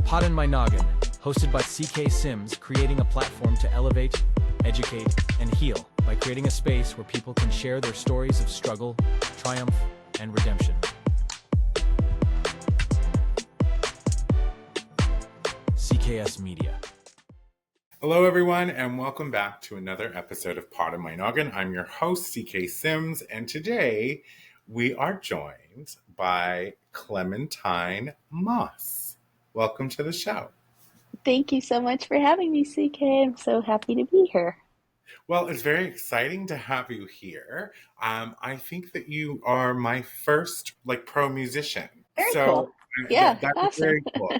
Poddin My Noggin, hosted by CK Sims, creating a platform to elevate, educate, and heal by creating a space where people can share their stories of struggle, triumph, and redemption. CKS Media. Hello, everyone, and welcome back to another episode of Poddin My Noggin. I'm your host, CK Sims, and today we are joined by Clementine Moss. Welcome to the show. Thank you so much for having me, CK. I'm so happy to be here. Well, it's very exciting to have you here. I think that you are my first pro musician. Very cool. Yeah, that's awesome. Very cool.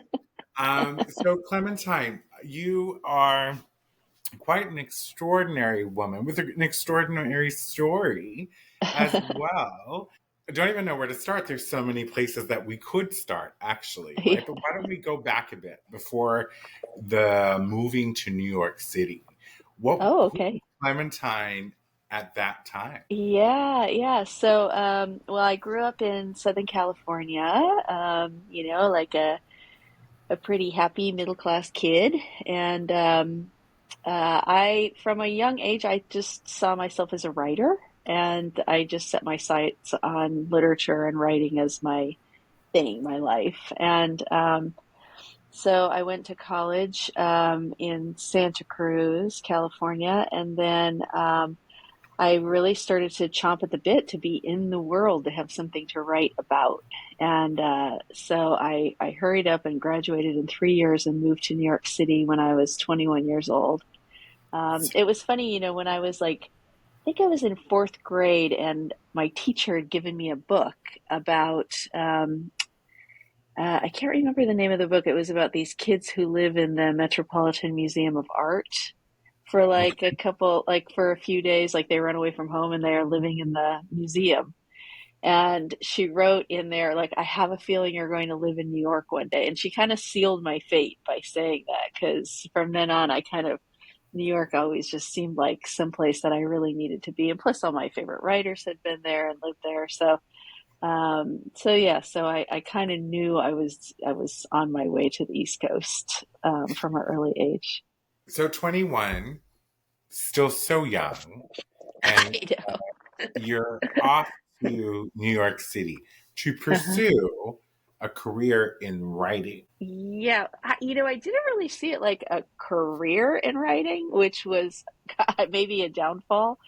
So Clementine, you are quite an extraordinary woman with an extraordinary story as well. I don't even know where to start. There's so many places that we could start, actually. Right? Yeah. But why don't we go back a bit before the moving to New York City? Who was Clementine at that time? Yeah. So, I grew up in Southern California, like a pretty happy middle-class kid. And from a young age, I just saw myself as a writer. And I just set my sights on literature and writing as my thing, my life. And so I went to college in Santa Cruz, California, and then I really started to chomp at the bit to be in the world, to have something to write about. And so I hurried up and graduated in 3 years and moved to New York City when I was 21 years old. It was funny, when I was I think I was in fourth grade, and my teacher had given me a book about, I can't remember the name of the book. It was about these kids who live in the Metropolitan Museum of Art for for a few days, they run away from home and they are living in the museum. And she wrote in there, I have a feeling you're going to live in New York one day. And she kind of sealed my fate by saying that, because from then on, New York always just seemed like someplace that I really needed to be. And plus all my favorite writers had been there and lived there. So I kind of knew I was on my way to the East Coast from an early age. So 21, still so young, and you're off to New York City to pursue a career in writing. Yeah, I didn't really see it like a career in writing, which was maybe a downfall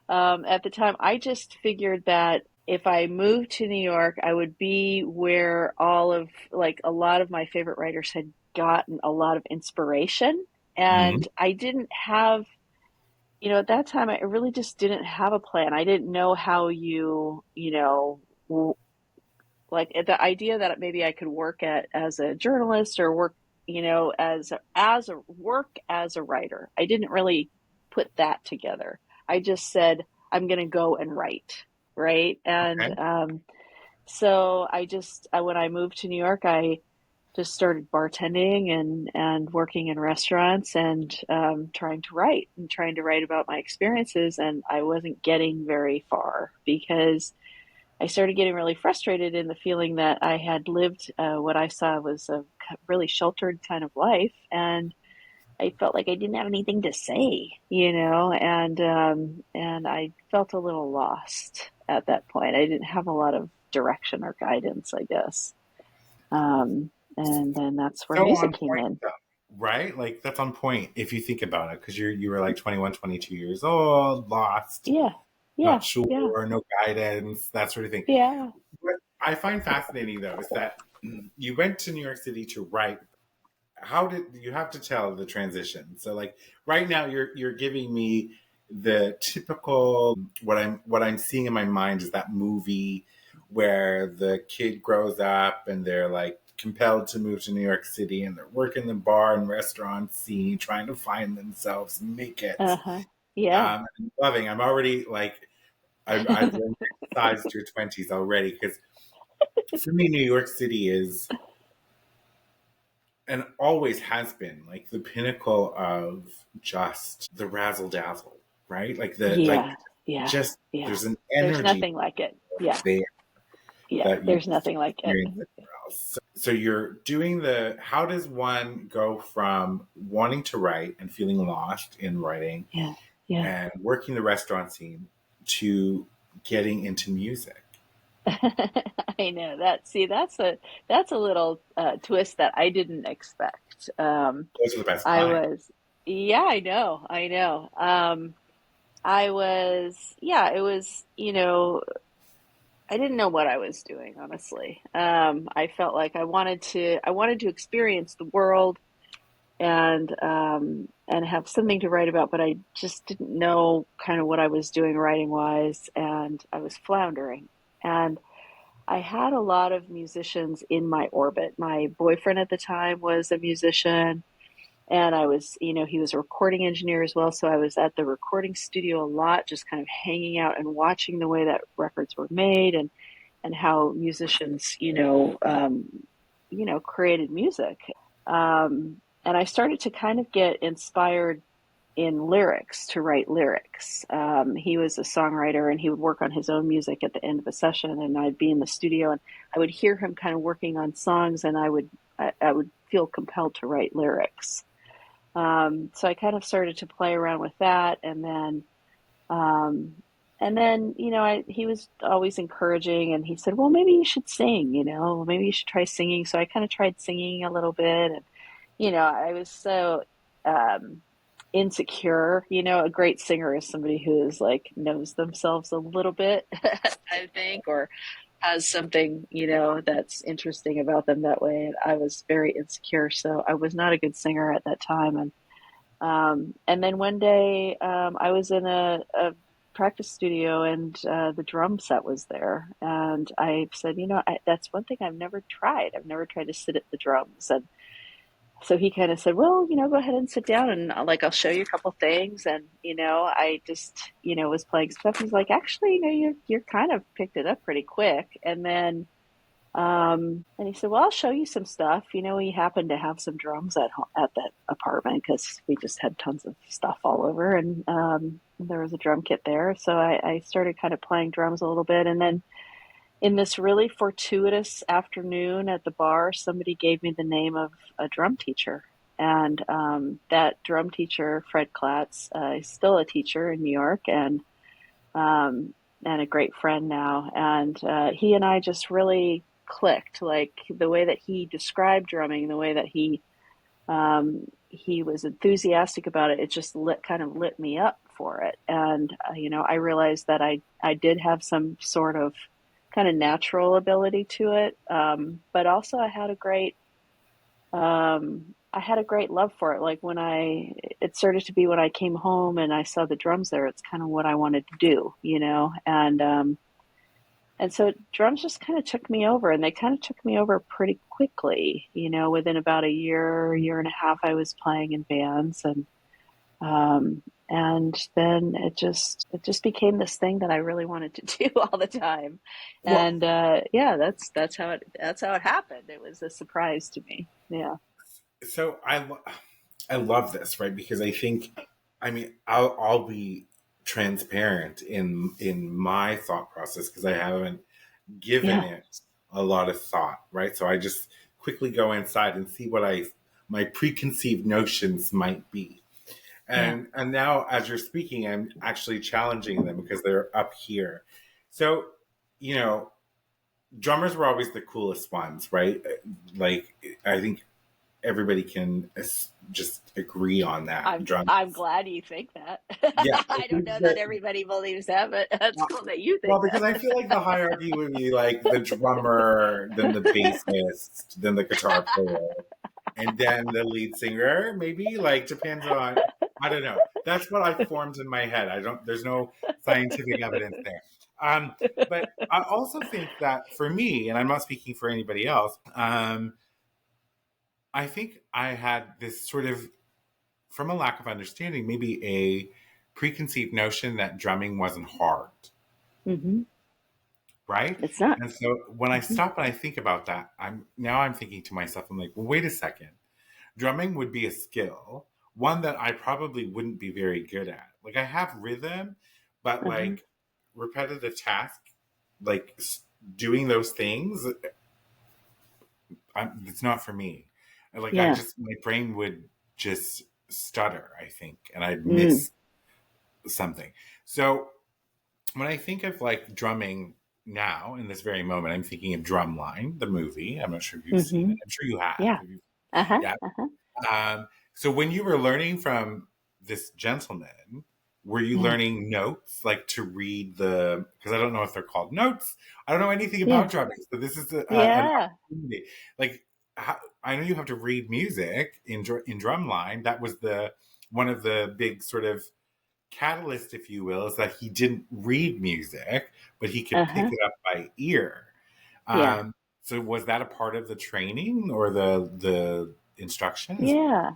at the time. I just figured that if I moved to New York, I would be where a lot of my favorite writers had gotten a lot of inspiration. And I didn't have, at that time, I really just didn't have a plan. I didn't know how the idea that maybe I could work as a journalist or work, as a writer. I didn't really put that together. I just said, I'm going to go and write. Right. And, so when I moved to New York, I just started bartending and working in restaurants and trying to write about my experiences. And I wasn't getting very far because I started getting really frustrated in the feeling that I had lived what I saw was a really sheltered kind of life. And I felt like I didn't have anything to say, and I felt a little lost at that point. I didn't have a lot of direction or guidance, I guess. And then that's where music came in. Right? That's on point if you think about it, because you were 21, 22 years old, lost. Yeah. Not sure, no guidance, that sort of thing. Yeah. What I find fascinating, though, is that you went to New York City to write. How did you have to tell the transition? So, right now, you're giving me the typical what I'm seeing in my mind is that movie where the kid grows up and they're compelled to move to New York City and they're working the bar and restaurant scene, trying to find themselves, make it. Yeah. I'm loving. I'm already I've emphasized your 20s already, because for me, New York City is and always has been the pinnacle of just the razzle dazzle, right? There's an energy. There's nothing like it. Yeah. There. Yeah. There's nothing like it. So so you're doing how does one go from wanting to write and feeling lost in writing Yeah. Yeah. and working the restaurant scene to getting into music? I know that. See, that's a little twist that I didn't expect. Those are the best I clients. was, yeah, I know. I was, yeah, it was, I didn't know what I was doing, honestly. I felt like I wanted to experience the world and have something to write about, but I just didn't know kind of what I was doing writing wise, and I was floundering. And I had a lot of musicians in my orbit. My boyfriend at the time was a musician, and I was, he was a recording engineer as well. So I was at the recording studio a lot, just kind of hanging out and watching the way that records were made and how musicians, created music. And I started to kind of get inspired in lyrics to write lyrics. He was a songwriter and he would work on his own music at the end of a session, and I'd be in the studio and I would hear him kind of working on songs, and I would feel compelled to write lyrics. So I kind of started to play around with that, um, and then he was always encouraging, and he said, "Well, maybe you should sing. Maybe you should try singing." So I kind of tried singing a little bit, and I was so um, insecure. A great singer is somebody who is like knows themselves a little bit, I think, or has something, that's interesting about them that way. And I was very insecure, so I was not a good singer at that time. And then one day, I was in a practice studio, and the drum set was there, and I said, that's one thing I've never tried. I've never tried to sit at the drums, and so he kind of said, well, go ahead and sit down, and like I'll show you a couple things. And I just was playing stuff. He's like, actually, you're kind of picked it up pretty quick. And he said, well, I'll show you some stuff. We happened to have some drums at that apartment because we just had tons of stuff all over, and there was a drum kit there. So I started kind of playing drums a little bit, and then in this really fortuitous afternoon at the bar, somebody gave me the name of a drum teacher. And that drum teacher, Fred Klatz, is still a teacher in New York, and a great friend now. And he and I just really clicked. Like the way that he described drumming, the way that he was enthusiastic about it, it just kind of lit me up for it. And I realized that I did have some sort of kind of natural ability to it, but also I had a great love for it. Like it started to be when I came home and I saw the drums there, it's kind of what I wanted to do, and so drums just kind of took me over, and they kind of took me over pretty quickly. Within about a year and a half, I was playing in bands, and then it just became this thing that I really wanted to do all the time. Well, And yeah, that's how it happened. It was a surprise to me. Yeah. so I love this, right? Because I think, I mean, I'll be transparent in my thought process because I haven't given Yeah. it a lot of thought, right? So I just quickly go inside and see what my preconceived notions might be. Yeah. And now as you're speaking, I'm actually challenging them because they're up here. So, you know, drummers were always the coolest ones, right? Like I think everybody can just agree on that. I'm glad you think that. Yeah, I I don't think know that that. everybody believes that, but that's cool that you Well, think because I feel like the hierarchy would be like the drummer, then the bassist, then the guitar player, and then the lead singer. Maybe like depends on. I don't know. That's what I formed in my head. I don't. There's no scientific evidence there. But I also think that for me, and I'm not speaking for anybody else. I think I had this sort of, from a lack of understanding, maybe a preconceived notion that drumming wasn't hard, hmm right? It's not. And so when I hmm stop and I think about that, I'm thinking to myself, I'm like, well, wait a second. Drumming would be a skill, one that I probably wouldn't be very good at. Like I have rhythm, but uh like repetitive task, like doing those things, it's not for me. Like I Yeah. just, my brain would just stutter, I think, and I'd Mm. miss something. So when I think of like drumming now in this very moment, I'm thinking of Drumline, the movie. I'm not sure if you've seen it. Mm-hmm. I'm sure you have. Yeah. Uh-huh. Yeah. Uh-huh. So when you were learning from this gentleman, were you Yeah. learning notes like to read the? Because I don't know if they're called notes. I don't know anything Yeah. about drumming, so this is an Yeah. opportunity. Like I know you have to read music in Drumline. That was the one of the big sort of catalyst, if you will, is that he didn't read music, but he could pick Uh-huh. it up by ear. Yeah. Um, so was that a part of the training or the instructions? Yeah.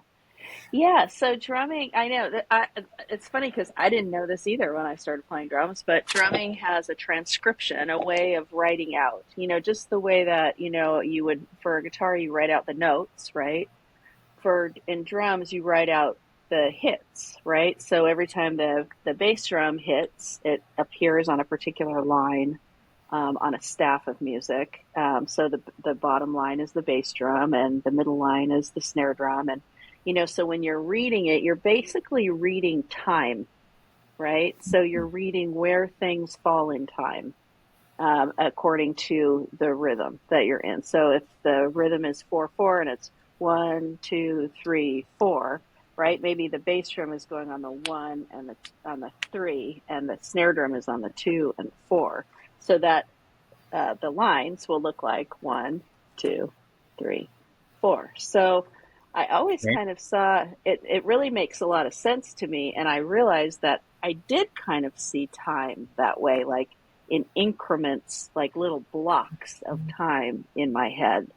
Yeah, so drumming, I know that it's funny because I didn't know this either when I started playing drums, but drumming has a transcription, a way of writing out, just the way that, you would, for a guitar, you write out the notes, right? In drums, you write out the hits, right? So every time the bass drum hits, it appears on a particular line, on a staff of music. So the bottom line is the bass drum, and the middle line is the snare drum, and so when you're reading it, you're basically reading time, right? So you're reading where things fall in time, according to the rhythm that you're in. So if the rhythm is 4/4 and it's 1, 2, 3, 4, right? Maybe the bass drum is going on the 1 and on the 3, and the snare drum is on the 2 and the 4. So that the lines will look like 1, 2, 3, 4. So I always Right. kind of saw it. It really makes a lot of sense to me, and I realized that I did kind of see time that way, like in increments, like little blocks of time in my head.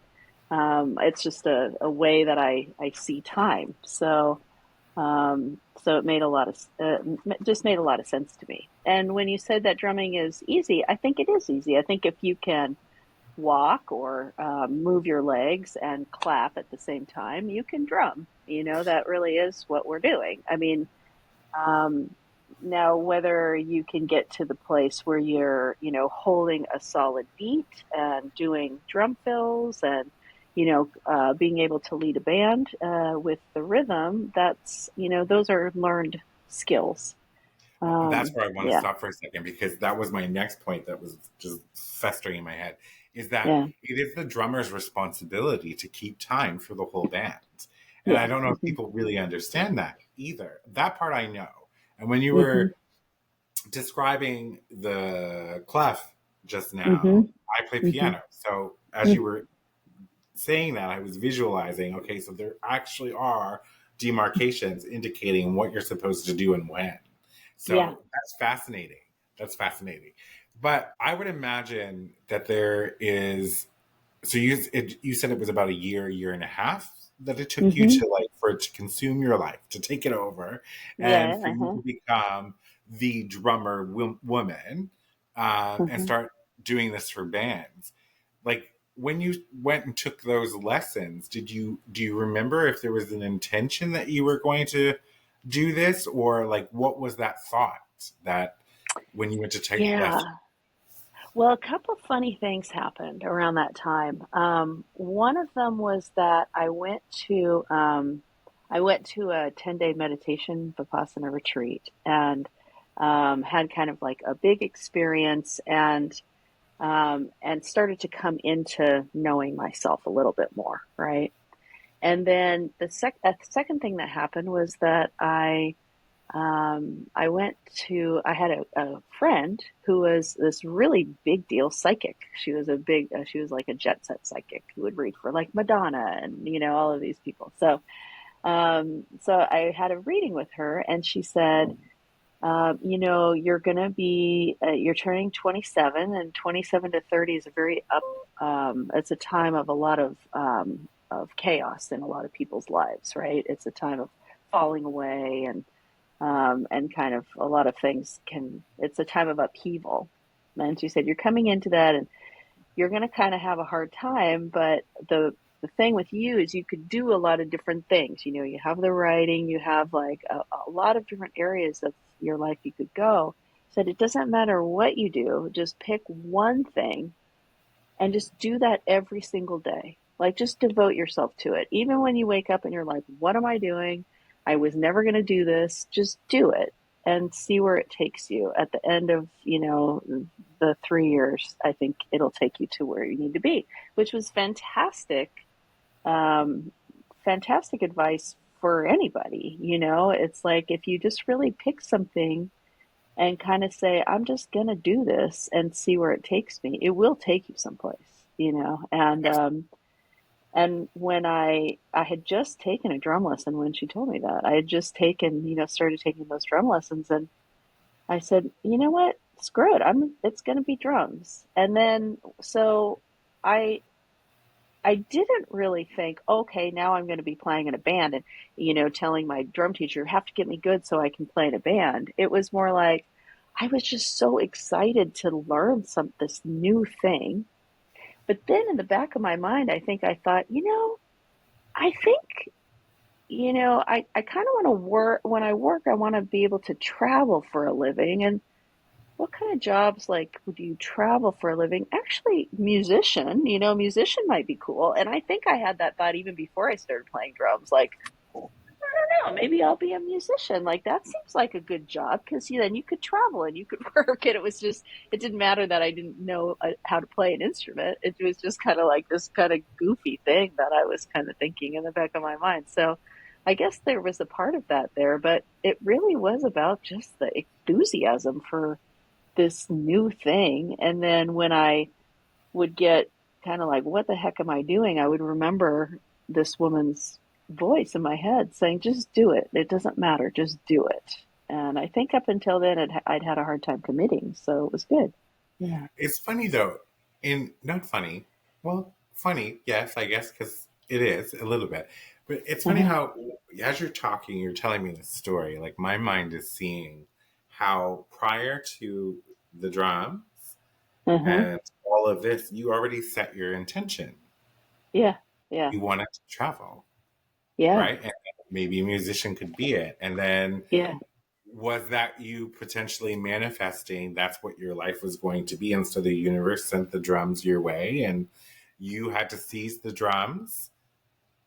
It's just a way that I see time. So it made a lot of just made a lot of sense to me. And when you said that drumming is easy, I think it is easy. I think if you can walk or move your legs and clap at the same time, you can drum. That really is what we're doing. I mean, um, now whether you can get to the place where you're, holding a solid beat and doing drum fills and, being able to lead a band with the rhythm, those are learned skills. That's where I want to Yeah, stop for a second because that was my next point that was just festering in my head is that yeah, it is the drummer's responsibility to keep time for the whole band. And I yeah. don't know if Hmm. people really understand that either. That part I know. And when you Hmm. were describing the clef just Hmm. now, I play Hmm. piano. So as you were saying that, I was visualizing, okay, so there actually are demarcations indicating what you're supposed to do and when. Yeah. So that's fascinating. That's fascinating. But I would imagine that there is. So you said it was about a year and a half that it took you Hmm. to like for it to consume your life, to take it over, and Yeah. for you Uh-huh. to become the drummer woman and Uh-huh. start doing this for bands. Like when you went and took those lessons, do you remember if there was an intention that you were going to do this, or like what was that thought that when you went to take lessons? Yeah. Well, a couple funny things happened around that time. One of them was that I went to a 10-day meditation Vipassana retreat and had kind of like a big experience and started to come into knowing myself a little bit more, right? And then the second thing that happened was that I had a friend who was this really big deal psychic. She was like a jet set psychic who would read for like Madonna and, all of these people. So I had a reading with her and she said, you're turning 27 and 27 to 30 is a very it's a time of a lot of chaos in a lot of people's lives, right? It's a time of falling away and kind of a lot of things it's a time of upheaval. And she said, you're coming into that and you're going to kind of have a hard time, but the thing with you is you could do a lot of different things. You have the writing, you have like a lot of different areas of your life you could go. Said it doesn't matter what you do, just pick one thing and just do that every single day. Like, just devote yourself to it. Even when you wake up and you're like, what am I doing? I was never going to do this. Just do it and see where it takes you. At the end of, the 3 years, I think it'll take you to where you need to be, which was fantastic. Um, Fantastic advice for anybody. It's like, if you just really pick something and kind of say, I'm just going to do this and see where it takes me, it will take you someplace. And when I had just taken a drum lesson, when she told me that, I had just started taking those drum lessons, and I said, you know what? Screw it. It's going to be drums. And then, so I, I didn't really think, okay, now I'm going to be playing in a band and, telling my drum teacher, you have to get me good so I can play in a band. It was more like, I was just so excited to learn this new thing. But then in the back of my mind, I thought, I think, I kind of want to work. When I work, I want to be able to travel for a living. And what kind of jobs, like, would you travel for a living? Actually, musician might be cool. And I think I had that thought even before I started playing drums. Like, I don't know, maybe I'll be a musician. Like, that seems like a good job, because then you could travel and you could work. And it didn't matter that I didn't know how to play an instrument. It was just kind of like this kind of goofy thing that I was kind of thinking in the back of my mind. So I guess there was a part of that there, but it really was about just the enthusiasm for this new thing. And then when I would get kind of like, what the heck am I doing? I would remember this woman's voice in my head saying, just do it. It doesn't matter. Just do it. And I think up until then, I'd had a hard time committing. So it was good. Yeah. It's funny though, not funny. Well, funny, yes, I guess, because it is a little bit. But it's funny Uh-huh. how, as you're talking, you're telling me this story. Like, my mind is seeing how prior to the drums Uh-huh. and all of this, you already set your intention. Yeah. Yeah. You wanted to travel, Yeah. right? And maybe a musician could be it. And then Yeah. was that you potentially manifesting that's what your life was going to be? And so the universe sent the drums your way and you had to seize the drums.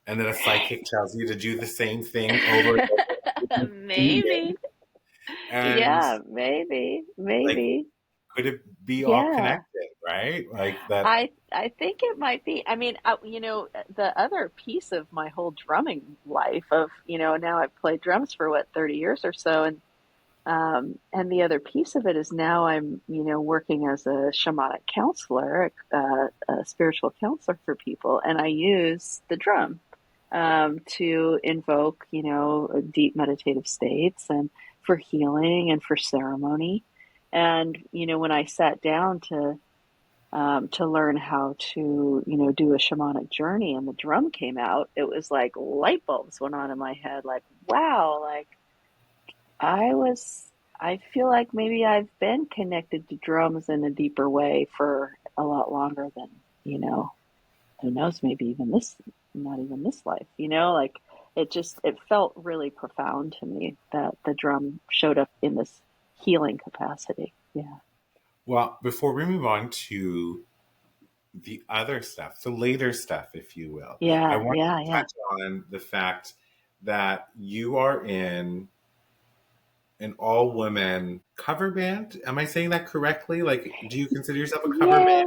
And then a psychic tells you to do the same thing over and over. Maybe. And Yeah. Maybe. like, Maybe. could it be all Yeah. connected, right? Like that. I think it might be. I mean, the other piece of my whole drumming life of, now I've played drums for what, 30 years or so, and the other piece of it is now I'm, working as a shamanic counselor, a spiritual counselor for people, and I use the drum to invoke, deep meditative states and for healing and for ceremony. And, when I sat down to learn how to, do a shamanic journey and the drum came out, it was like light bulbs went on in my head. Like, wow, like I was, I feel like maybe I've been connected to drums in a deeper way for a lot longer than, who knows, maybe even not even this life, like it felt really profound to me that the drum showed up in this healing capacity. Yeah. Well, before we move on to the other stuff, the later stuff, if you will, I Yeah. want Yeah. to Yeah. touch on the fact that you are in an all women cover band. Am I saying that correctly? Like, do you consider yourself a cover band? Yeah,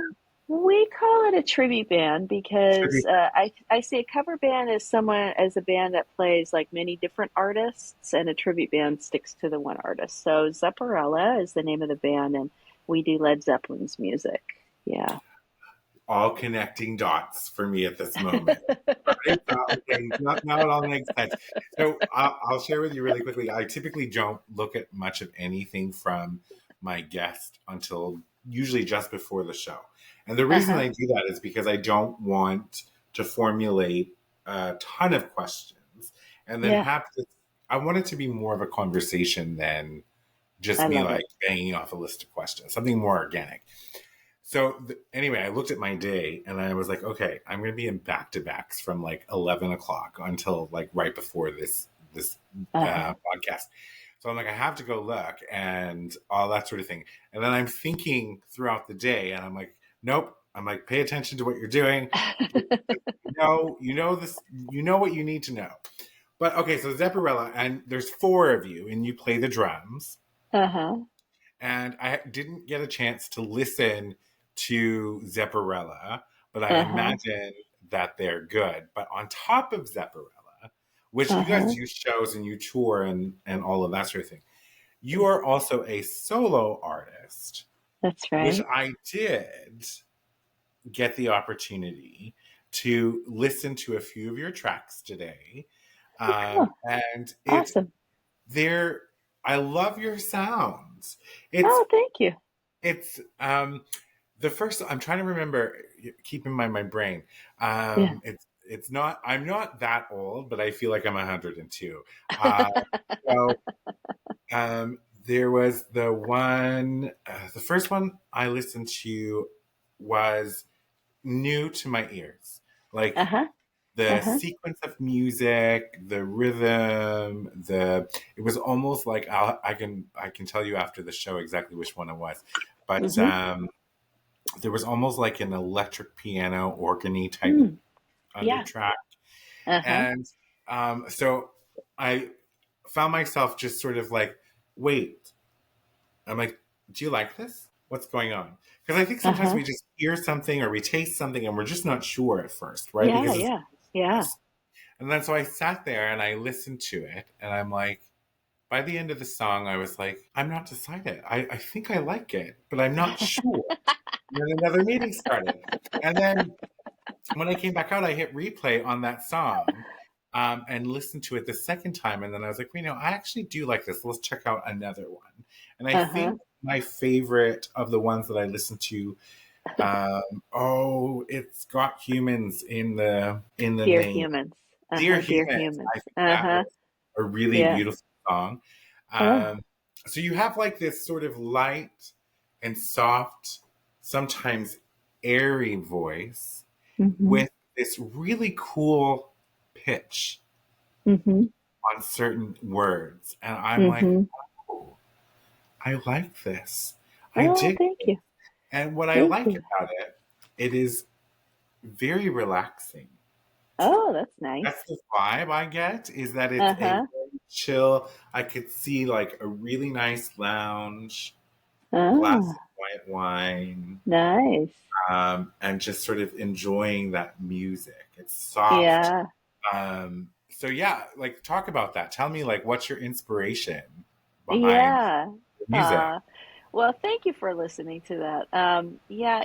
we call it a tribute band because Tribute. I say a cover band is someone as a band that plays like many different artists, and a tribute band sticks to the one artist. So Zepparella is the name of the band, and we do Led Zeppelin's music. Yeah. All connecting dots for me at this moment. Right? Okay, now it all makes sense. So I'll share with you really quickly. I typically don't look at much of anything from my guest until usually just before the show. And the reason Uh-huh. I do that is because I don't want to formulate a ton of questions and then Yeah, have this. I want it to be more of a conversation than I just me love like it. banging off a list of questions, something more organic. So anyway, I looked at my day and I was like, okay, I'm going to be in back to backs from like 11 o'clock until like right before this Uh-huh. podcast. So I'm like, I have to go look and all that sort of thing. And then I'm thinking throughout the day and I'm like, nope, I'm like, pay attention to what you're doing. You know this. You know what you need to know. But okay, so Zepparella, and there's four of you, and you play the drums. Uh-huh. And I didn't get a chance to listen to Zepparella, but I Uh-huh. imagine that they're good. But on top of Zepparella, which you guys Uh-huh. do shows and you tour and all of that sort of thing, you are also a solo artist, That's which right. I did get the opportunity to listen to a few of your tracks today. Oh, And awesome. they're, I love your sounds. It's, Oh, thank you. it's, the first, I'm trying to remember, keep in mind my brain. Yeah. It's not, I'm not that old, but I feel like I'm 102. Uh, so, there was the one, the first one I listened to was new to my ears. Like Uh-huh. the Uh-huh. sequence of music, the rhythm, it was almost like I can tell you after the show exactly which one it was, but Mm-hmm. there was almost like an electric piano organy type Mm. Yeah. undertrack, Uh-huh. and so I found myself just sort of like, wait, I'm like, do you like this? What's going on? Because I think sometimes Uh-huh. we just hear something or we taste something and we're just not sure at first, right? Yeah, Because it's yeah. Yeah. us. And then so I sat there and I listened to it and I'm like, by the end of the song, I was like, I'm not decided. I think I like it, but I'm not sure. And then another meeting started. And then when I came back out, I hit replay on that song and listened to it the second time. And then I was like, I actually do like this. Let's check out another one. And I Uh-huh. think my favorite of the ones that I listened to, it's got humans in the Dear name. humans. Dear Uh-huh. Dear Humans. humans. I think that Uh-huh. was a really Yeah. beautiful song. Oh. Um, so you have like this sort of light and soft, sometimes airy voice Mm-hmm. with this really cool pitch Mm-hmm. on certain words. And I'm like, Mm-hmm. oh, I like this. I Oh, dig thank it. you. And what I Thank like you. about it, it is very relaxing. Oh, that's nice. That's the vibe I get, is that it's a Uh-huh. very chill. I could see like a really nice lounge, glass Oh, of white wine, nice. and just sort of enjoying that music. It's soft. Yeah. So yeah, like talk about that. Tell me like what's your inspiration behind Yeah. the music? Uh, well, thank you for listening to that. Yeah,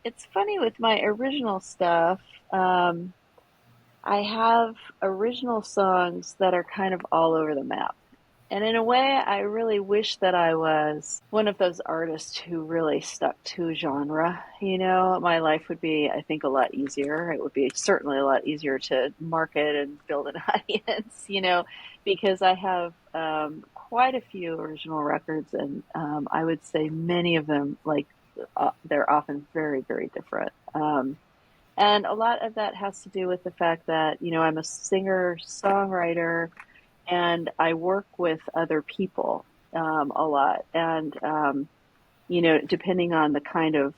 it's funny with my original stuff. Um, I have original songs that are kind of all over the map. And in a way, I really wish that I was one of those artists who really stuck to genre. My life would be, I think, a lot easier. It would be certainly a lot easier to market and build an audience, because I have quite a few original records, and I would say many of them, like, they're often very, very different. And a lot of that has to do with the fact that, I'm a singer songwriter and I work with other people a lot. And, depending on the kind of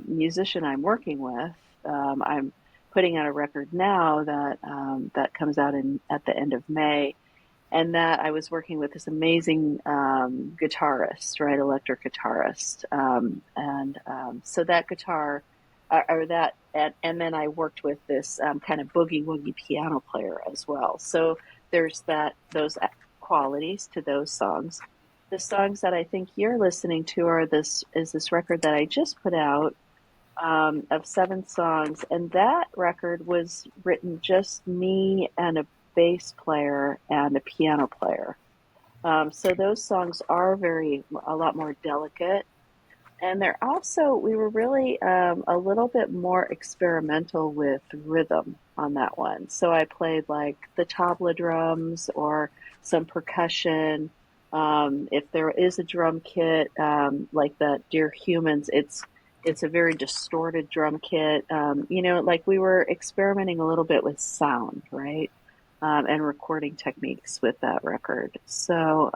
musician I'm working with, I'm putting out a record now that comes out at the end of May. And that I was working with this amazing guitarist, right, electric guitarist, and so that guitar, or that, and then I worked with this kind of boogie woogie piano player as well. So there's those qualities to those songs. The songs that I think you're listening to is this record that I just put out of 7 songs, and that record was written just me and a bass player and a piano player. So those songs are a lot more delicate. And we were really a little bit more experimental with rhythm on that one. So I played like the tabla drums or some percussion. If there is a drum kit, like that Dear Humans, it's a very distorted drum kit. Like we were experimenting a little bit with sound, right? And recording techniques with that record. So,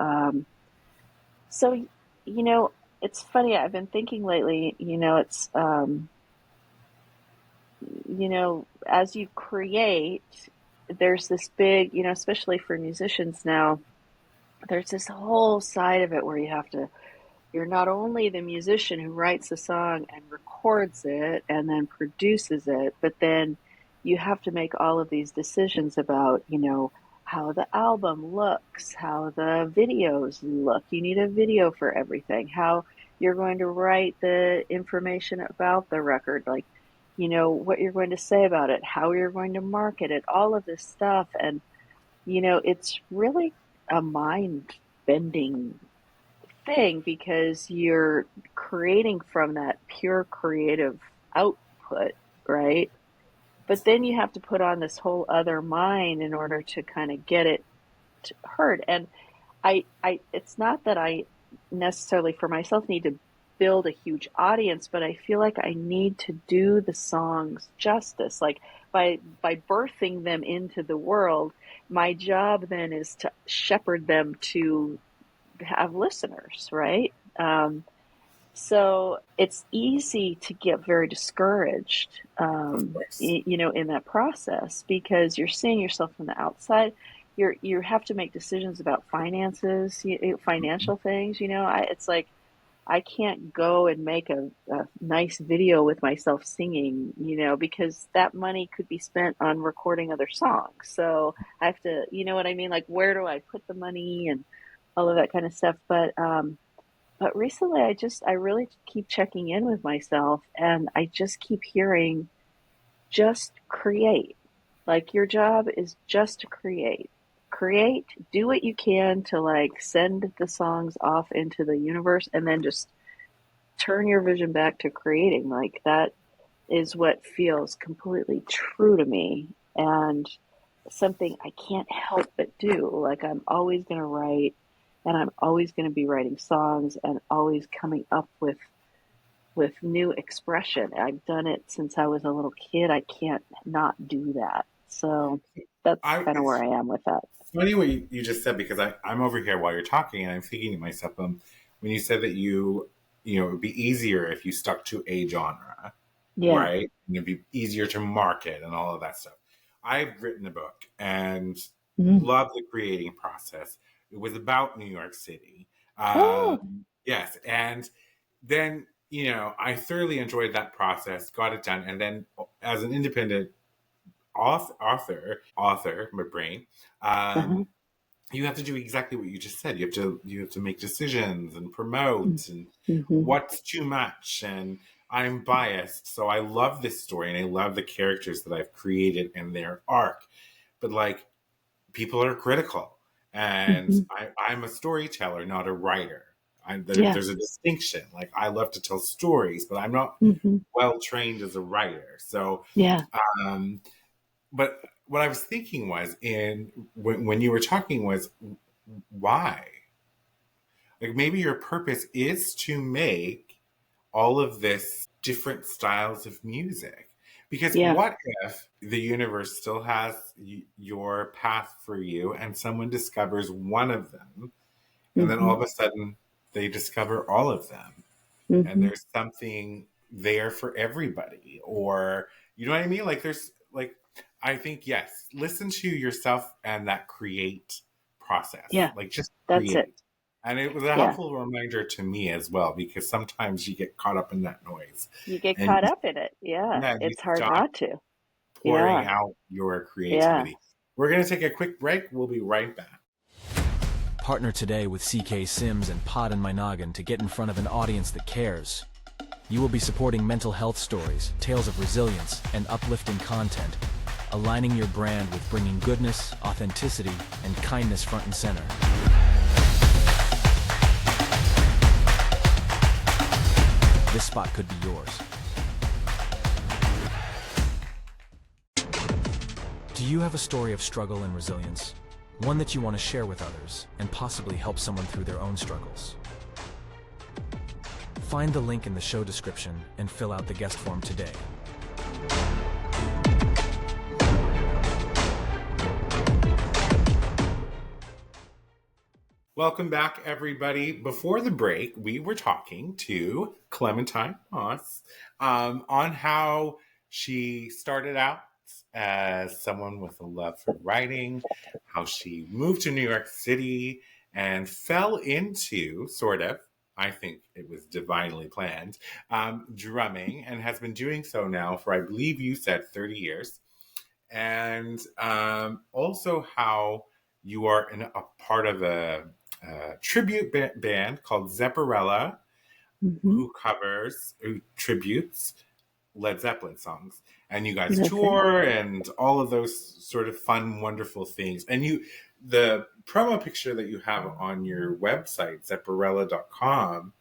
you know, it's funny. I've been thinking lately. It's as you create, there's this big, especially for musicians now, there's this whole side of it where you're not only the musician who writes a song and records it and then produces it, but then you have to make all of these decisions about, how the album looks, how the videos look. You need a video for everything, how you're going to write the information about the record, like, what you're going to say about it, how you're going to market it, all of this stuff. And, it's really a mind bending thing because you're creating from that pure creative output, right? But then you have to put on this whole other mind in order to kind of get it heard. And it's not that I necessarily for myself need to build a huge audience, but I feel like I need to do the songs justice. Like by birthing them into the world, my job then is to shepherd them to have listeners, right? So it's easy to get very discouraged, Of course. in that process because you're seeing yourself from the outside. You have to make decisions about finances, financial things. It's like I can't go and make a nice video with myself singing, because that money could be spent on recording other songs. So I have to, you know what I mean? Like, where do I put the money and all of that kind of stuff? But recently I really keep checking in with myself and I just keep hearing, just create. Like your job is just to create. Create, do what you can to like send the songs off into the universe and then just turn your vision back to creating. Like that is what feels completely true to me and something I can't help but do. Like I'm always going to write and I'm always going to be writing songs and always coming up with new expression. I've done it since I was a little kid. I can't not do that. So that's kind of where It's I am with that. funny what you just said because I'm over here while you're talking and I'm thinking to myself, when you said that it would be easier if you stuck to a genre, Yeah. right? And it'd be easier to market and all of that stuff. I've written a book and Mm. love the creating process. It was about New York City. Oh. Yes. And then, I thoroughly enjoyed that process, got it done. And then as an independent my brain, Uh-huh. um, you have to do exactly what you just said. You have to make decisions and promote and Mm-hmm. what's too much. And I'm biased, so I love this story and I love the characters that I've created and their arc. But like people are critical, and Mm-hmm. I'm a storyteller, not a writer. Yeah. There's a distinction. Like I love to tell stories, but I'm not Mm-hmm. well trained as a writer. So Yeah. um, but what I was thinking was, when you were talking, was why? Like maybe your purpose is to make all of this different styles of music. Because Yeah. what if the universe still has your path for you and someone discovers one of them and then all Mm-hmm. of a sudden they discover all of them and Mm-hmm. there's something there for everybody, or you know what I mean, like there's like I think yes, listen to yourself and that create process, Yeah. like just That's it. create. And it was a Yeah. helpful reminder to me as well because sometimes you get caught up in that noise You get and caught up in it. Yeah. yeah, you It's hard stop not to. pouring Yeah. out your Yeah. creativity. We're going to take a quick break, we'll be right back. Partner today with CK Sims and Poddin My Noggin to get in front of an audience that cares. You will be supporting mental health stories, tales of resilience, and uplifting content, aligning your brand with bringing goodness, authenticity, and kindness front and center. This spot could be yours. Do you have a story of struggle and resilience? One that you want to share with others and possibly help someone through their own struggles? Find the link in the show description and fill out the guest form today. Welcome back, everybody. Before the break, we were talking to Clementine Moss on how She started out as someone with a love for writing, how she moved to New York City and fell into, sort of, I think it was divinely planned, drumming, and has been doing so now for, I believe you said, 30 years. And also how you are a part of a tribute band called Zepparella, Mm-hmm. who tributes Led Zeppelin songs. And you guys Okay. tour and all of those sort of fun, wonderful things. And the promo picture that you have on your website, zepparella.com,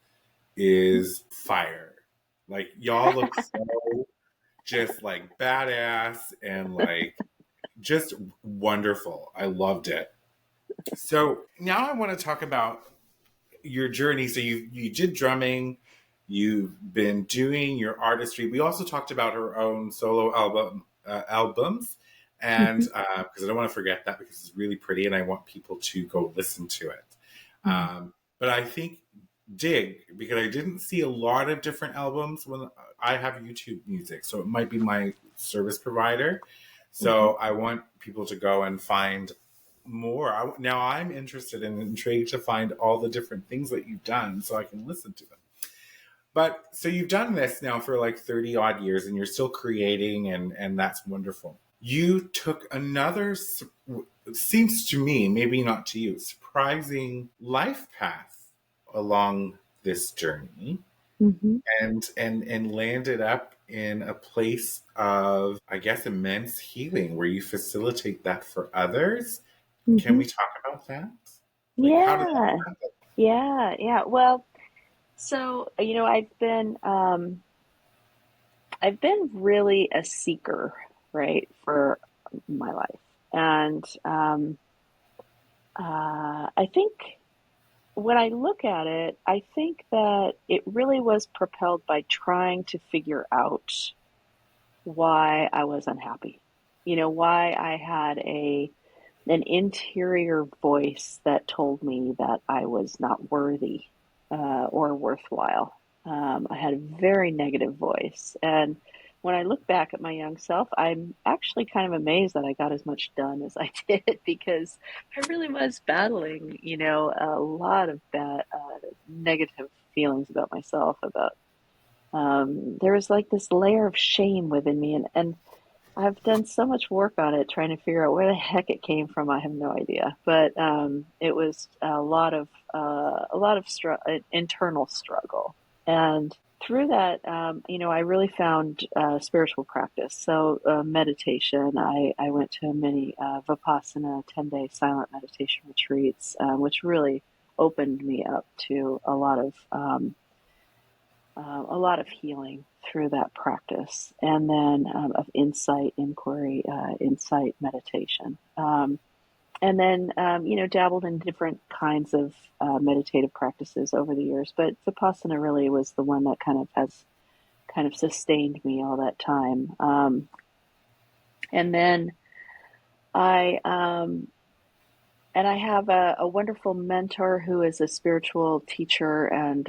is fire. Like, y'all look so just like badass and like just wonderful. I loved it. So now I want to talk about your journey. So you did drumming, you've been doing your artistry. We also talked about her own solo albums, and Mm-hmm. because I don't want to forget that because it's really pretty, and I want people to go listen to it. But I think dig because I didn't see a lot of different albums when I have YouTube Music, so it might be my service provider. Mm-hmm. So I want people to go and find more. Now I'm interested and intrigued to find all the different things that you've done so I can listen to them. But so you've done this now for like 30 odd years and you're still creating and that's wonderful. You took another, seems to me, maybe not to you, surprising life path along this journey Mm-hmm. and landed up in a place of, I guess, immense healing where you facilitate that for others. Can Mm-hmm. we talk about that? Like, how did that Yeah. happen? Yeah. Well, so, I've been really a seeker, right, for my life. And I think when I look at it, I think that it really was propelled by trying to figure out why I was unhappy. Why I had an interior voice that told me that I was not worthy or worthwhile. I had a very negative voice. And when I look back at my young self, I'm actually kind of amazed that I got as much done as I did because I really was battling, a lot of bad, negative feelings about myself, about there was like this layer of shame within me, and I've done so much work on it, trying to figure out where the heck it came from. I have no idea, but it was internal struggle, and through that, I really found spiritual practice. So meditation. I went to many Vipassana 10-day silent meditation retreats, which really opened me up to a lot of healing through that practice, and then of insight, inquiry, insight meditation. And then, dabbled in different kinds of meditative practices over the years. But Vipassana really was the one that has kind of sustained me all that time. And then I, and I have a wonderful mentor who is a spiritual teacher, and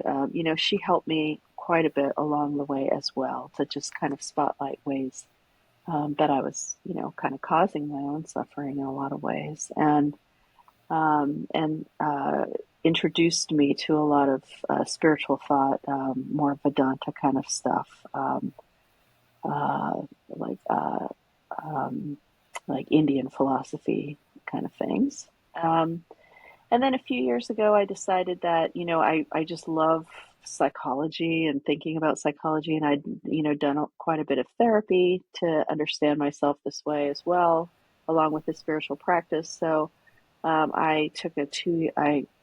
she helped me quite a bit along the way as well to just kind of spotlight ways that I was, kind of causing my own suffering in a lot of ways, and introduced me to a lot of spiritual thought, more Vedanta kind of stuff, uh, like uh, um, like Indian philosophy kind of things. Um, and then a few years ago, I decided that, I just love psychology and thinking about psychology. And I'd, done quite a bit of therapy to understand myself this way as well, along with the spiritual practice. So I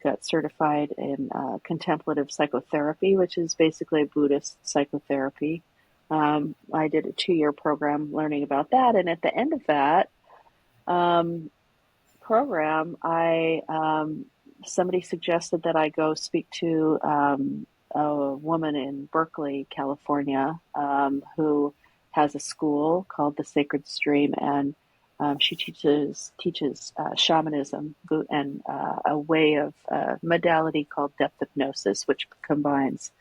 got certified in contemplative psychotherapy, which is basically Buddhist psychotherapy. I did a 2-year program learning about that. And at the end of that, um, program, I somebody suggested that I go speak to a woman in Berkeley, California, who has a school called the Sacred Stream, and she teaches shamanism and a way of modality called depth hypnosis, which combines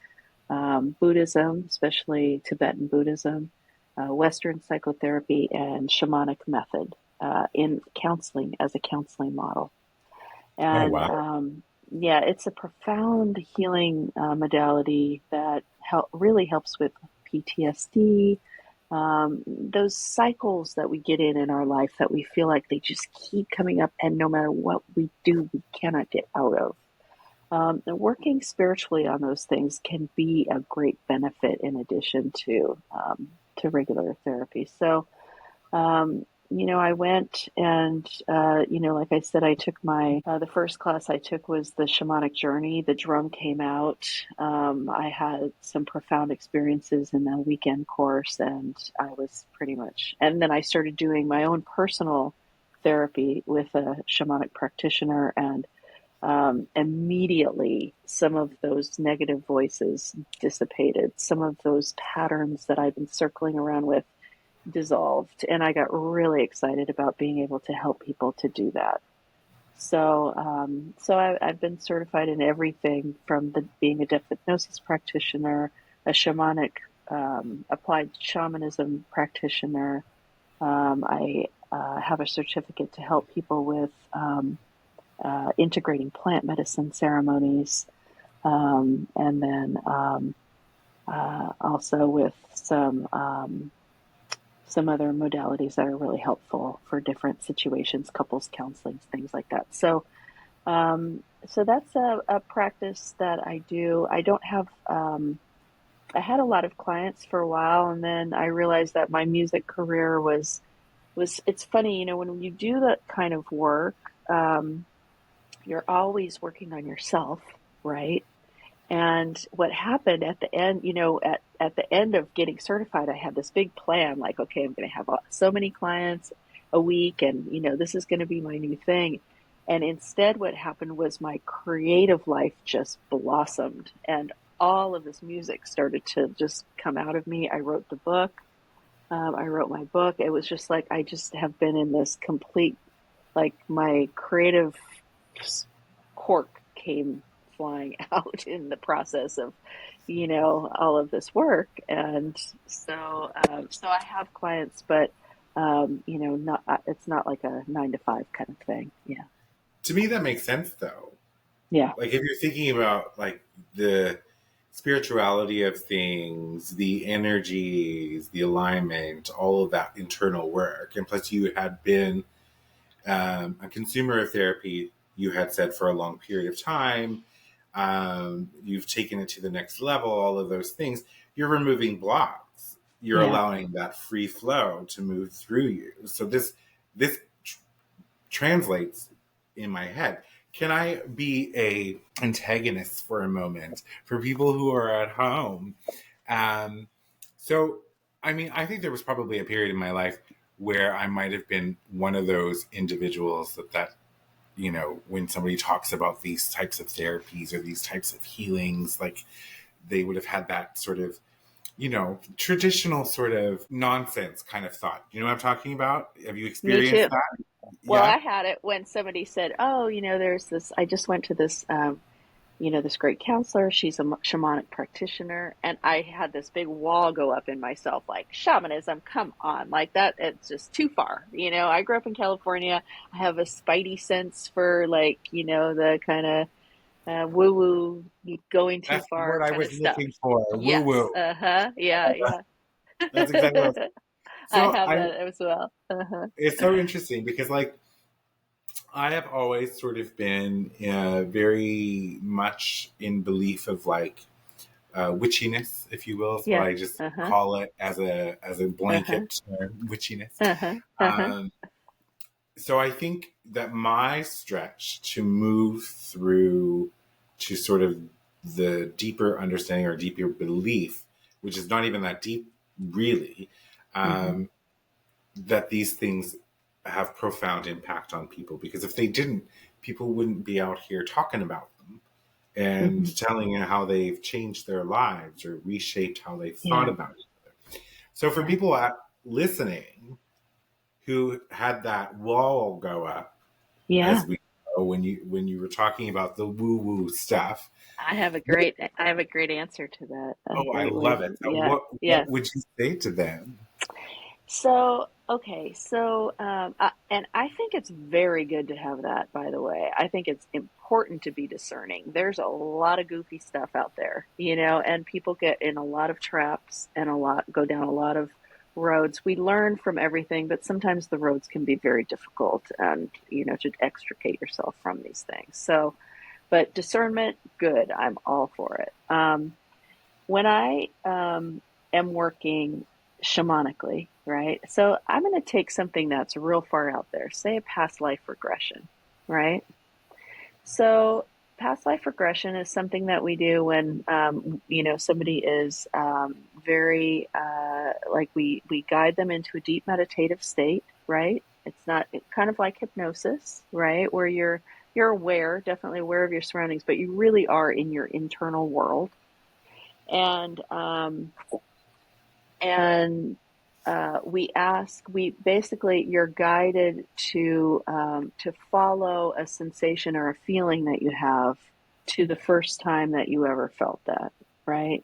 Buddhism, especially Tibetan Buddhism, Western psychotherapy and shamanic method in counseling as a counseling model. Oh, And wow. yeah, it's a profound healing modality that really helps with PTSD, those cycles that we get in our life that we feel like they just keep coming up, and no matter what we do, we cannot get out of. And working spiritually on those things can be a great benefit in addition to regular therapy. So, I went and, like I said, I took the first class I took was the shamanic journey. The drum came out. I had some profound experiences in the weekend course, and I was and then I started doing my own personal therapy with a shamanic practitioner, and immediately some of those negative voices dissipated. Some of those patterns that I've been circling around with dissolved, and I got really excited about being able to help people to do that. So, I've been certified in everything from being a death hypnosis practitioner, a shamanic applied shamanism practitioner. I have a certificate to help people with integrating plant medicine ceremonies, and then also with some other modalities that are really helpful for different situations, couples counseling, things like that. So, so that's a practice that I do. I don't have, I had a lot of clients for a while, and then I realized that my music career it's funny, when you do that kind of work, you're always working on yourself, right? And what happened at the end, at the end of getting certified, I had this big plan, like, okay, I'm going to have so many clients a week, and, this is going to be my new thing. And instead, what happened was my creative life just blossomed, and all of this music started to just come out of me. I wrote the book. I wrote my book. It was just like, I just have been in this complete, like, my creative cork came flying out in the process of, all of this work. And so, so I have clients, but, not, it's not like a 9 to 5 kind of thing. Yeah. To me, that makes sense, though. Yeah. Like, if you're thinking about, like, the spirituality of things, the energies, the alignment, all of that internal work, and plus you had been a consumer of therapy, you had said, for a long period of time. You've taken it to the next level, all of those things. You're removing blocks. You're allowing that free flow to move through you. So this translates in my head. Can I be a antagonist for a moment for people who are at home? So, I mean, I think there was probably a period in my life where I might have been one of those individuals that when somebody talks about these types of therapies or these types of healings, like, they would have had that sort of, traditional sort of nonsense kind of thought. You know what I'm talking about? Have you Me experienced too. that? Well, Yeah. I had it when somebody said, "Oh, there's this." I just went to this, this great counselor. She's a shamanic practitioner, and I had this big wall go up in myself, like, shamanism. Come on, like that. It's just too far. I grew up in California. I have a spidey sense for, like, the kind of woo woo, going too That's the far word I kind was of stuff. looking for. Woo Yes. woo. Uh-huh. Yeah. That's exactly what I was. Yeah. I So have that as well. Uh-huh. it's so interesting because, like, I have always sort of been very much in belief of, like, witchiness, if you will, is what Yeah. I just Uh-huh. call it as a Uh-huh. blanket term, witchiness. Uh-huh. Uh-huh. Um, so I think that my stretch to move through to sort of the deeper understanding or deeper belief, which is not even that deep, really, Mm-hmm. um, that these things have profound impact on people. Because if they didn't, people wouldn't be out here talking about them Mm-hmm. and telling you how they've changed their lives or reshaped how they thought Yeah. about it. So for Yeah. people listening who had that wall go up, Yeah. as we know, when you were talking about the woo woo stuff, I have a great answer to that. A oh, I great way. love it. So Yeah. what Yes. would you say to them? So, okay, and I think it's very good to have that, by the way. I think it's important to be discerning. There's a lot of goofy stuff out there, and people get in a lot of traps and go down a lot of roads. We learn from everything, but sometimes the roads can be very difficult and, to extricate yourself from these things. So, but discernment, good. I'm all for it. When I am working shamanically, right? So I'm going to take something that's real far out there, say a past life regression, right? So past life regression is something that we do when, somebody is very, like we guide them into a deep meditative state, right? It's kind of like hypnosis, right? Where you're aware, definitely aware of your surroundings, but you really are in your internal world. And and we basically you're guided to follow a sensation or a feeling that you have to the first time that you ever felt that, right?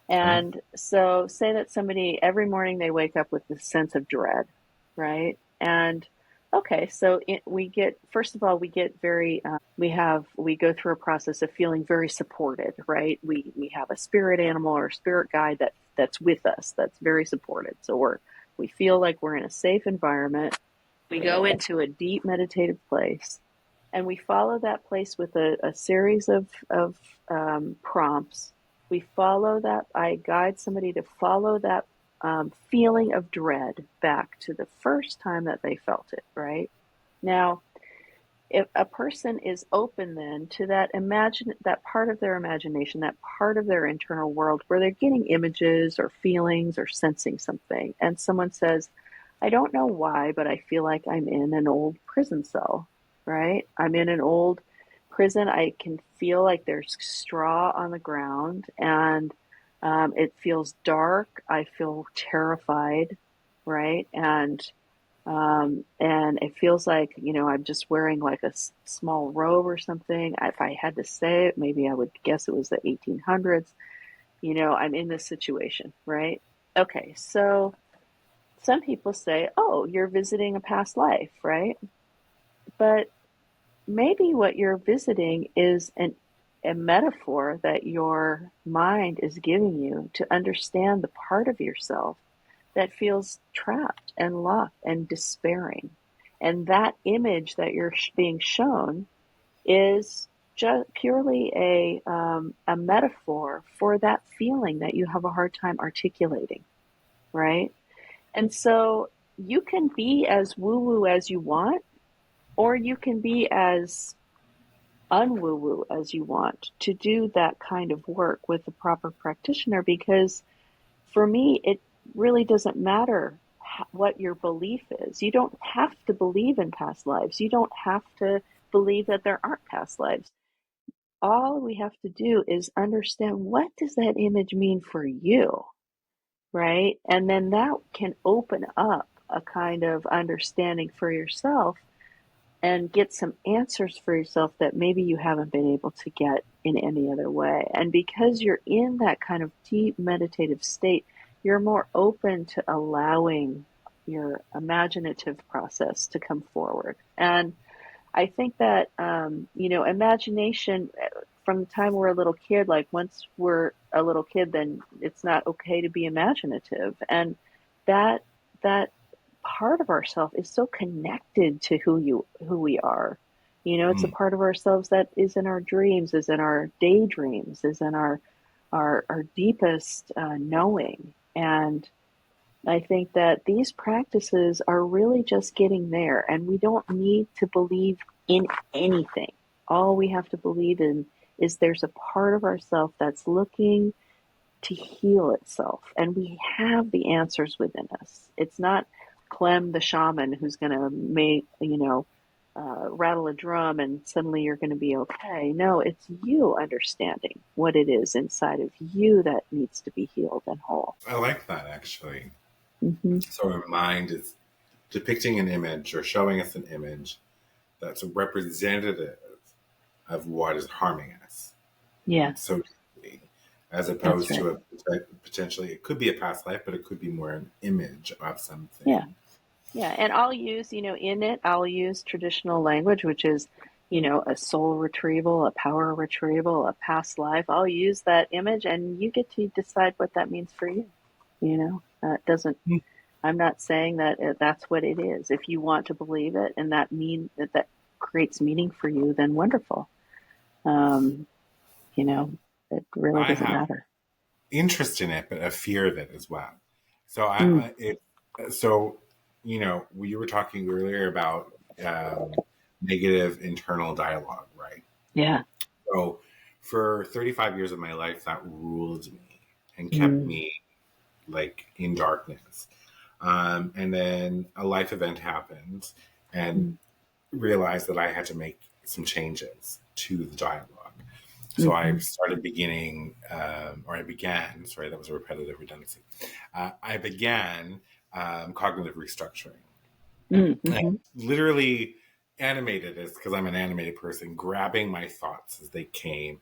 Okay. And so say that somebody every morning they wake up with this sense of dread, right? And okay, so we get, first of all, we get very we go through a process of feeling very supported, right? We have a spirit animal or a spirit guide that's with us, that's very supported. So we feel like we're in a safe environment. We go into a deep meditative place, and we follow that place with a series of prompts. We follow that. I guide somebody to follow that feeling of dread back to the first time that they felt it, right? Now, if a person is open then to that part of their imagination, that part of their internal world where they're getting images or feelings or sensing something, and someone says, I don't know why, but I feel like I'm in an old prison cell, right? I'm in an old prison. I can feel like there's straw on the ground, and it feels dark. I feel terrified, right? And it feels like, I'm just wearing like a small robe or something. If I had to say it, maybe I would guess it was the 1800s. I'm in this situation, right? Okay, so some people say, oh, you're visiting a past life, right? But maybe what you're visiting is a metaphor that your mind is giving you to understand the part of yourself that feels trapped and locked and despairing. And that image that you're being shown is just purely a metaphor for that feeling that you have a hard time articulating, right? And so you can be as woo woo as you want, or you can be as unwoo woo as you want to do that kind of work with the proper practitioner, because for me, it really doesn't matter what your belief is. You don't have to believe in past lives. You don't have to believe that there aren't past lives. All we have to do is understand, what does that image mean for you, right? And then that can open up a kind of understanding for yourself and get some answers for yourself that maybe you haven't been able to get in any other way. And because you're in that kind of deep meditative state, you're more open to allowing your imaginative process to come forward. And I think that, imagination, from the time we're a little kid, like once we're a little kid, then it's not okay to be imaginative. And that, that part of ourselves is so connected to who we are. It's a Mm. part of ourselves that is in our dreams, is in our daydreams, is in our deepest knowing. And I think that these practices are really just getting there, and we don't need to believe in anything. All we have to believe in is there's a part of ourselves that's looking to heal itself, and we have the answers within us. It's not Clem the shaman who's going to make, rattle a drum and suddenly you're going to be okay. No, it's you understanding what it is inside of you that needs to be healed and whole. I like that actually. Hmm. So our mind is depicting an image or showing us an image that's representative of what is harming us Yes. so deeply. as That's opposed right. to a potentially, it could be a past life, but it could be more an image of Yeah. something. Yeah. And I'll use, in it, I'll use traditional language, which is, a soul retrieval, a power retrieval, a past life. I'll use that image and you get to decide what that means for you. It doesn't, I'm not saying that that's what it is. If you want to believe it and that creates meaning for you, then wonderful. Um, it really I doesn't have matter. interest in it, but a fear of it as well. So Mm, so we were talking earlier about negative internal dialogue, right? yeah. So for 35 years of my life, that ruled me and kept Mm, me like in darkness. And then a life event happened and mm, realized that I had to make some changes to the dialogue. So I mhm, started beginning, or I began, sorry, that was a repetitive redundancy. I began cognitive restructuring. mm, And I mhm, literally animated this because I'm an animated person, grabbing my thoughts as they came,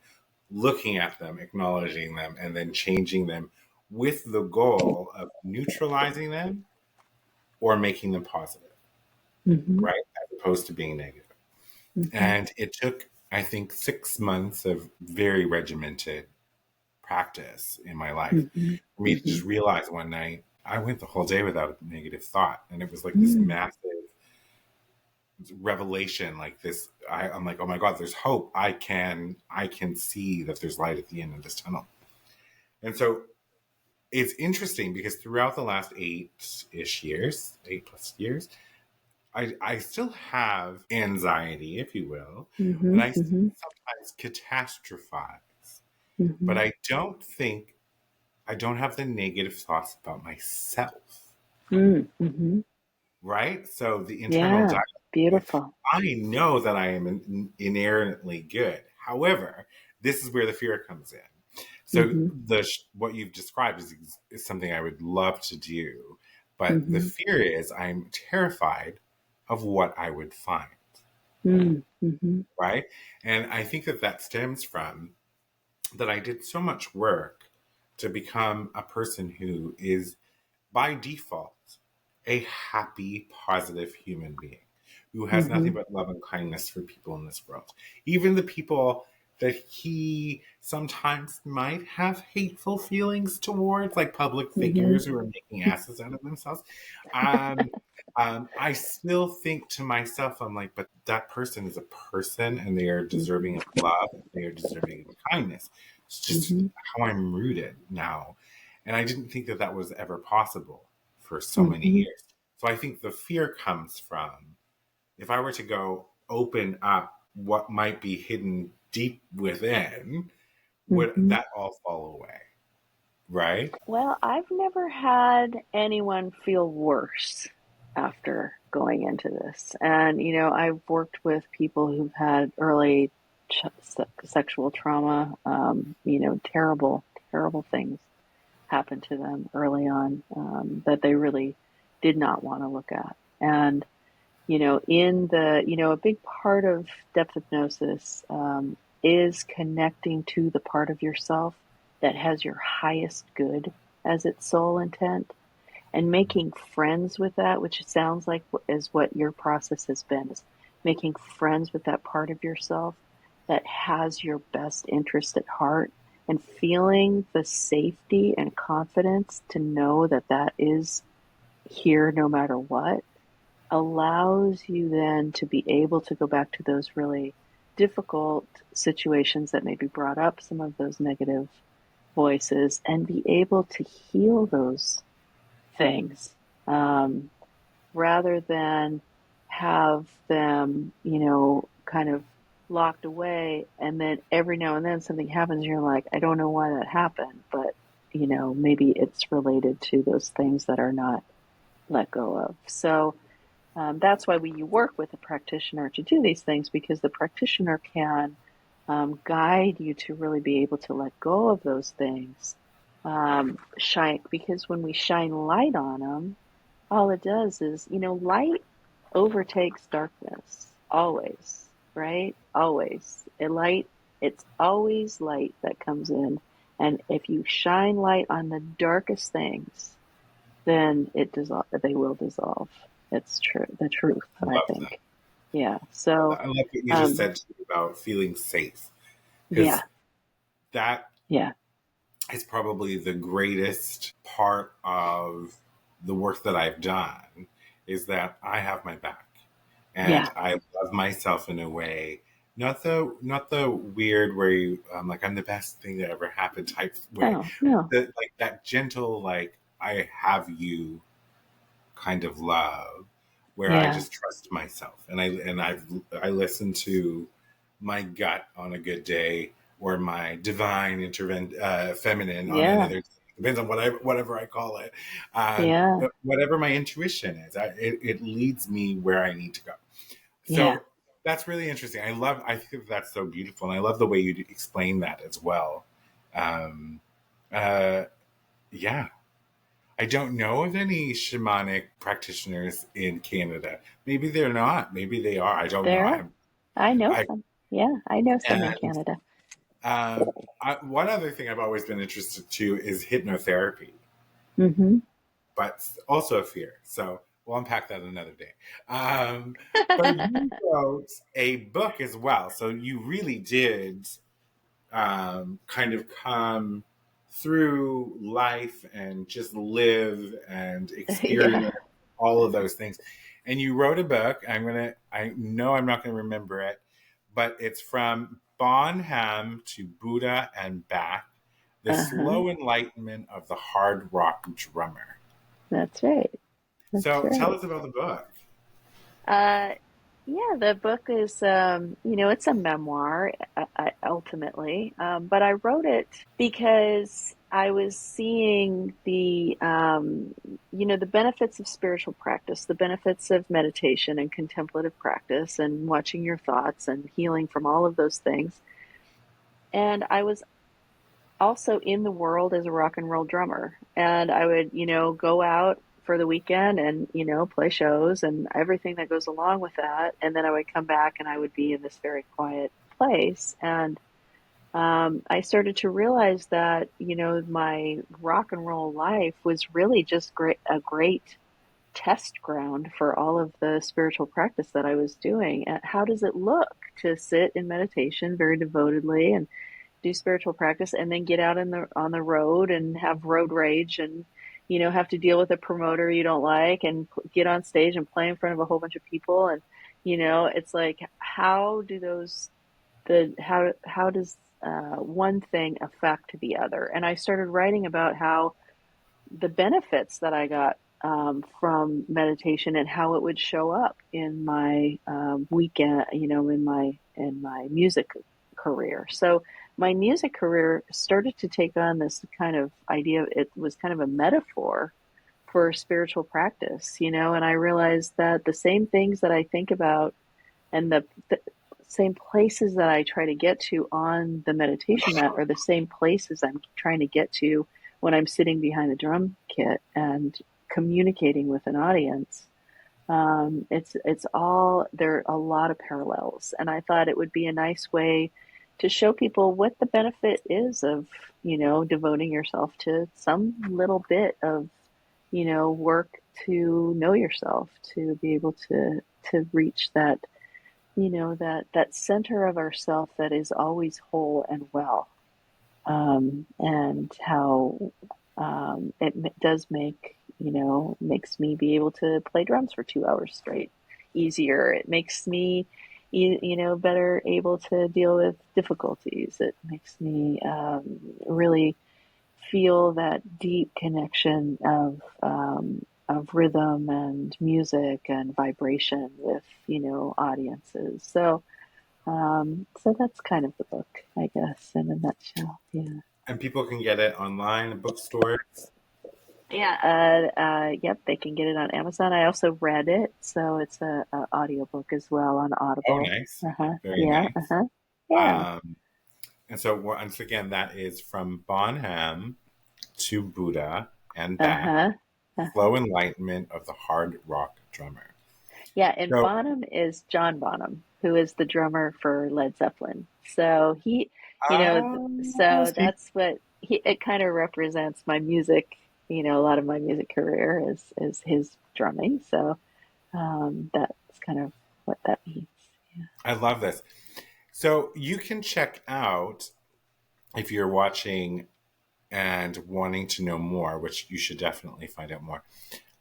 looking at them, acknowledging them, and then changing them with the goal of neutralizing them or making them positive, mhm, right? As opposed to being negative. mhm, And it took, I think, 6 months of very regimented practice in my life mhm, for me to just mhm, realize one night I went the whole day without a negative thought. And it was like this mm, massive revelation, like this. I'm like, oh my God, there's hope. I can see that there's light at the end of this tunnel. And so it's interesting because throughout the last 8-ish years, 8+ years, I still have anxiety, if you will, and mhm, I still mhm, sometimes catastrophize, but mhm, I don't have the negative thoughts about myself, mm, mhm. right? So the internal Yeah. dialogue, Beautiful. I know that I am inherently good. However, this is where the fear comes in. So Mhm, what you've described is something I would love to do, but the mhm, fear is I'm terrified of what I would find, mm, mhm, right? And I think that stems from that I did so much work to become a person who is by default a happy, positive human being who has nothing mhm, but love and kindness for people in this world. Even the people that he sometimes might have hateful feelings towards, like public mhm, figures who are making asses out of themselves. Um, I still think to myself, I'm like, but that person is a person and they are deserving mhm, of love. They are deserving of kindness. It's just mhm, how I'm rooted now. And I didn't think that was ever possible for so many mhm, years. So I think the fear comes from if I were to go open up what might be hidden deep within, would mhm. that all fall away? Right? Well, I've never had anyone feel worse after going into this. And, I've worked with people who've had early sexual trauma, terrible, terrible things happen to them early on that they really did not want to look at. And, a big part of depth hypnosis is connecting to the part of yourself that has your highest good as its sole intent and making friends with that, which sounds like is what your process has been, is making friends with that part of yourself that has your best interest at heart and feeling the safety and confidence to know that that is here no matter what allows you then to be able to go back to those really difficult situations that maybe brought up some of those negative voices and be able to heal those things um, rather than have them, kind of locked away. And then every now and then something happens, and you're like, I don't know why that happened, but, maybe it's related to those things that are not let go of. So, that's why you work with a practitioner to do these things because the practitioner can guide you to really be able to let go of those things. Shine because when we shine light on them, all it does is, light overtakes darkness always, right? Always. It's always light that comes in And if you shine light on the darkest things, then they will dissolve. It's true, the truth, I I love that. think. Yeah. So, I love what you just um, said about feeling safe, yeah, because that yeah, is probably the greatest part of the work that I've done, is that I have my back and yeah. I love myself in a way, not the weird where you like I'm the best thing that ever happened type way, No, no. like that gentle, like I have you kind of love, where I Yeah, just trust myself I listen to my gut on a good day, or my divine feminine on yeah, another. Depends on whatever I call it. yeah, Whatever my intuition is, it leads me where I need to go. yeah. So that's really interesting. I think that's so beautiful, and I love the way you explain that as well. Um, uh, yeah, I don't know of any shamanic practitioners in Canada. Maybe they're not. Maybe they are. I don't know. There, I know I some. Yeah, I know some in and Canada. one other thing I've always been interested to is hypnotherapy, Mm-hmm. but also a fear. So we'll unpack that another day. But you wrote a book as well, so you really did kind of come through life and just live and Yeah. experience all of those things. And you wrote a book. I know I'm not gonna remember it, but it's from Bonham to Buddha and back, the Uh-huh. slow enlightenment of the hard rock drummer. That's right. That's So tell right. us about the book. Uh, yeah, the book is, it's a memoir, ultimately. But I wrote it because I was seeing the benefits of spiritual practice, the benefits of meditation and contemplative practice, and watching your thoughts and healing from all of those things. And I was also in the world as a rock and roll drummer. And I would, go out for the weekend and, play shows and everything that goes along with that. And then I would come back and I would be in this very quiet place. And I started to realize that, my rock and roll life was really just a great test ground for all of the spiritual practice that I was doing. And how does it look to sit in meditation very devotedly and do spiritual practice and then get out on the road and have road rage and have to deal with a promoter you don't like and get on stage and play in front of a whole bunch of people, and it's like, how do those the how does one thing affect the other? And I started writing about how the benefits that I got from meditation and how it would show up in my weekend, in my music career. So my music career started to take on this kind of idea. It was kind of a metaphor for spiritual practice, and I realized that the same things that I think about and the same places that I try to get to on the meditation mat are the same places I'm trying to get to when I'm sitting behind the drum kit and communicating with an audience. It's all, there are a lot of parallels, and I thought it would be a nice way to show people what the benefit is of devoting yourself to some little bit of work to know yourself, to be able to reach that that center of ourself that is always whole and well, and how does makes me be able to play drums for 2 hours straight easier. It makes me better able to deal with difficulties. It makes me really feel that deep connection of rhythm and music and vibration with audiences. So that's kind of the book, I guess, in a nutshell. Yeah. And people can get it online, bookstores. Yeah. Yep. They can get it on Amazon. I also read it, so it's a audiobook as well on Oh, Audible. nice. Uh-huh. Very Yeah. nice. Uh-huh. Yeah. Um, and so, once again, that is from Bonham to Buddha and back, Uh-huh. Uh-huh. slow enlightenment of the hard rock drummer. Yeah, and So, Bonham is John Bonham, who is the drummer for Led Zeppelin. So he, ah, so see, that's what. it kind of represents my music. You know, a lot of my music career is his drumming. So that's kind of what that means. Yeah. I love this. So you can check out, if you're watching and wanting to know more, which you should definitely find out more,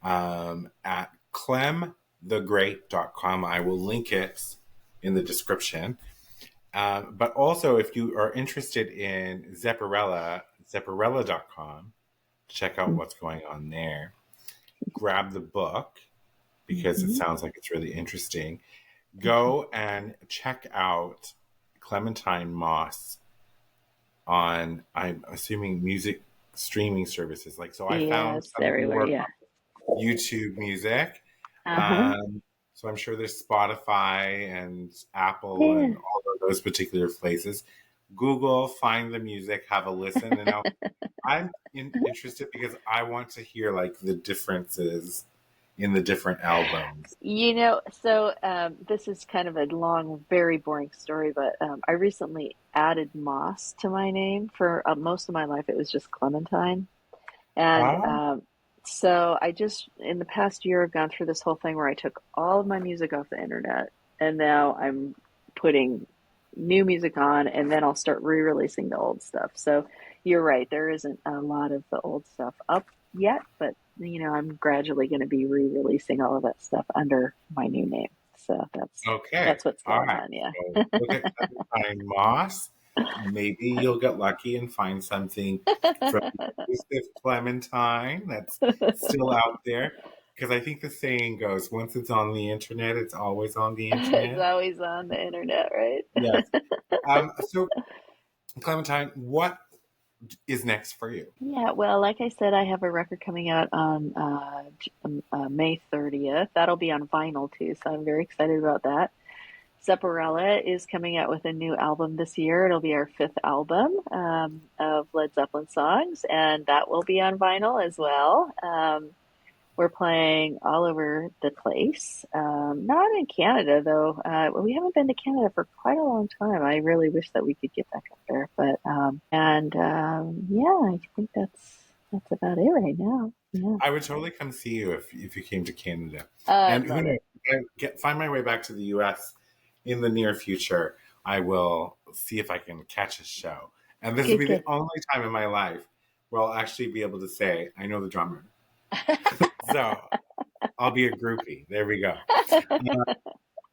at clemthegreat.com. I will link it in the description. But also, if you are interested in Zepparella, Zepparella.com, check out what's going on there. Grab the book because it sounds like it's really interesting. Go and check out Clementine Moss on, I'm assuming, music streaming services. Like, so I found some everywhere, more yeah. YouTube music. Uh-huh. So I'm sure there's Spotify and Apple and all of those particular places. Google, find the music, have a listen. And now I'm interested because I want to hear like the differences in the different albums. You know, so this is kind of a long, very boring story, but I recently added Moss to my name. For most of my life, it was just Clementine. And so I just, in the past year, I've gone through this whole thing where I took all of my music off the internet, and now I'm putting new music on, and then I'll start re-releasing the old stuff. So you're right, there isn't a lot of the old stuff up yet, but you know, I'm gradually going to be re-releasing all of that stuff under my new name. So that's what's going on. Yeah. So look at Clementine Moss. Maybe you'll get lucky and find something from Clementine that's still out there. Because I think the saying goes, once it's on the internet, it's always on the internet. It's always on the internet, right? Yes. So, Clementine, what is next for you? Yeah, well, like I said, I have a record coming out on May 30th. That'll be on vinyl too, so I'm very excited about that. Zepparella is coming out with a new album this year. It'll be our 5th album of Led Zeppelin songs, and that will be on vinyl as well. We're playing all over the place. Not in Canada, though. We haven't been to Canada for quite a long time. I really wish that we could get back up there. But yeah, I think that's about it right now. Yeah. I would totally come see you if you came to Canada. And who knows, if I find my way back to the U.S. in the near future, I will see if I can catch a show. And this will be the only time in my life where I'll actually be able to say, I know the drummer. So I'll be a groupie. There we go.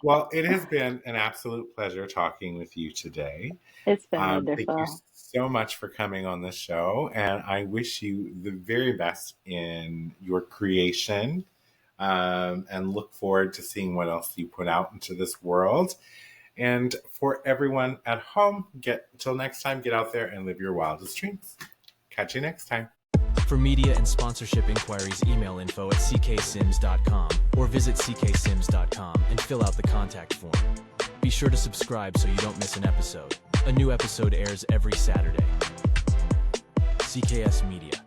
Well, it has been an absolute pleasure talking with you today. It's been wonderful. Thank you so much for coming on the show. And I wish you the very best in your creation, and look forward to seeing what else you put out into this world. And for everyone at home, till next time, get out there and live your wildest dreams. Catch you next time. For media and sponsorship inquiries, email info@cksims.com or visit cksims.com and fill out the contact form. Be sure to subscribe so you don't miss an episode. A new episode airs every Saturday. CKS Media.